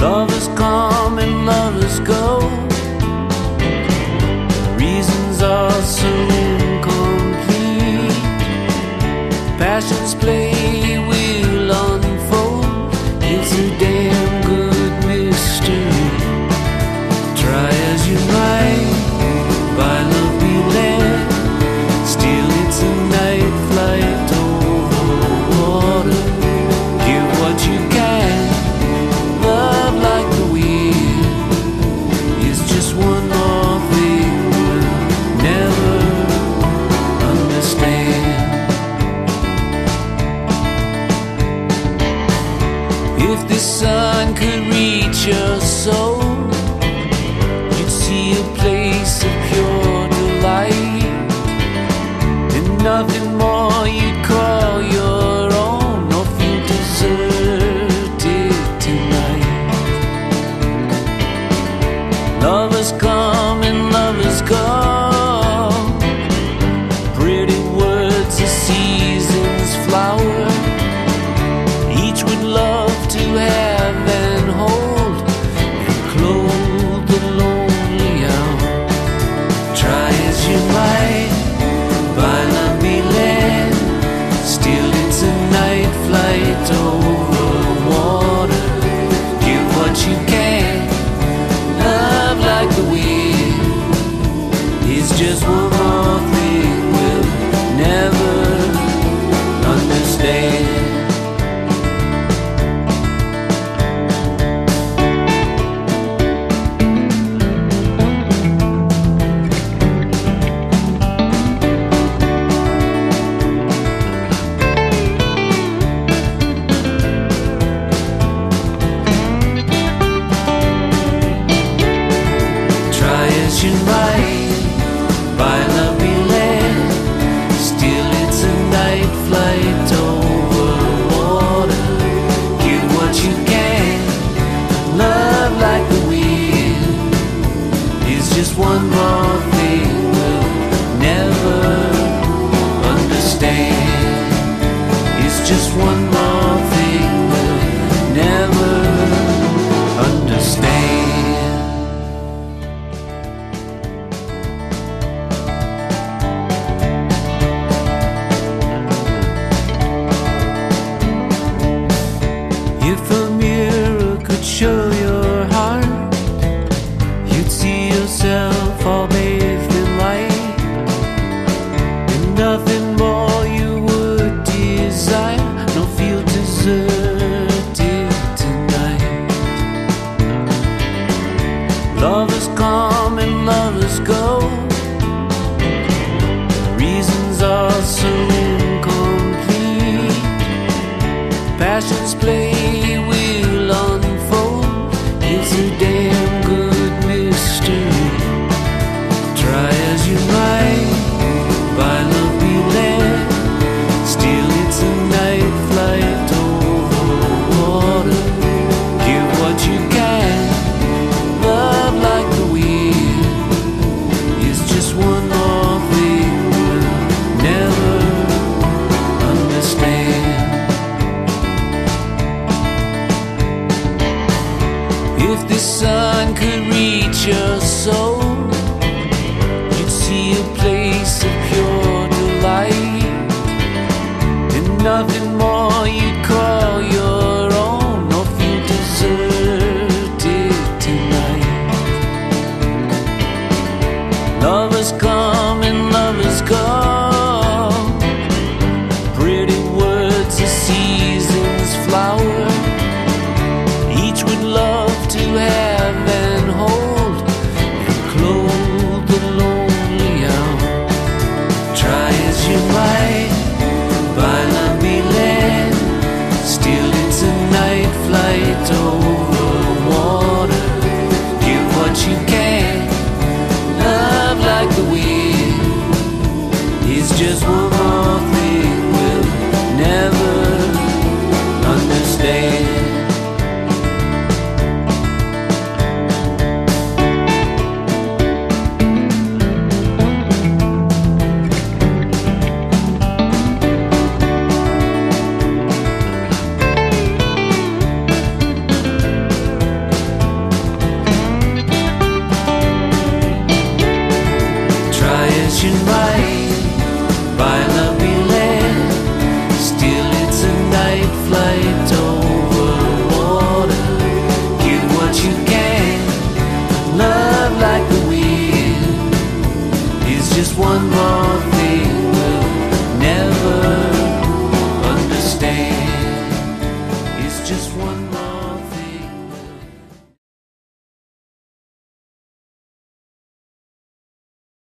Lovers come and lovers go. Reasons are so incomplete. Passions play will unfold. It's a damn good mystery. Try as you might, by love be led. Still it's a night flight over water. Give what you can. Love like the wind is just one more thing we'll never understand. If the sun could reach your soul, you'd see a place of pure delight, and nothing more you'd call your own or feel deserted tonight. Lovers come and lovers go. Pretty words are season's flower. Each would love to have and hold and clothe the lonely out. Try as you might, by love be led. Still it's a night flight over water. Give what you can. Love like the wind is just one more thing we'll never understand. You might, by love be led. Still it's a night flight over water. Give what you can. Love like the wind is just one more thing we'll never understand. It's just one more thing we'll never understand. If a mirror could show your heart, you'd see yourself all bathed in light, and nothing more you would desire, no feel deserted tonight. Lovers come and lovers go. Reasons are so incomplete. Passions play will unfold. It's a damn good mystery. Try as you might, by love be led. Still it's a night flight over water. Give what you can. Love like the wind is just one more thing we'll never understand. If the sun could reach your soul, you'd see a place of pure delight, and nothing more you'd call your own or feel deserted tonight. Lovers come and lovers go. Pretty words are season's flower. Each would love to have and hold and clothe the lonely out. Try as you might, by love be led. just one more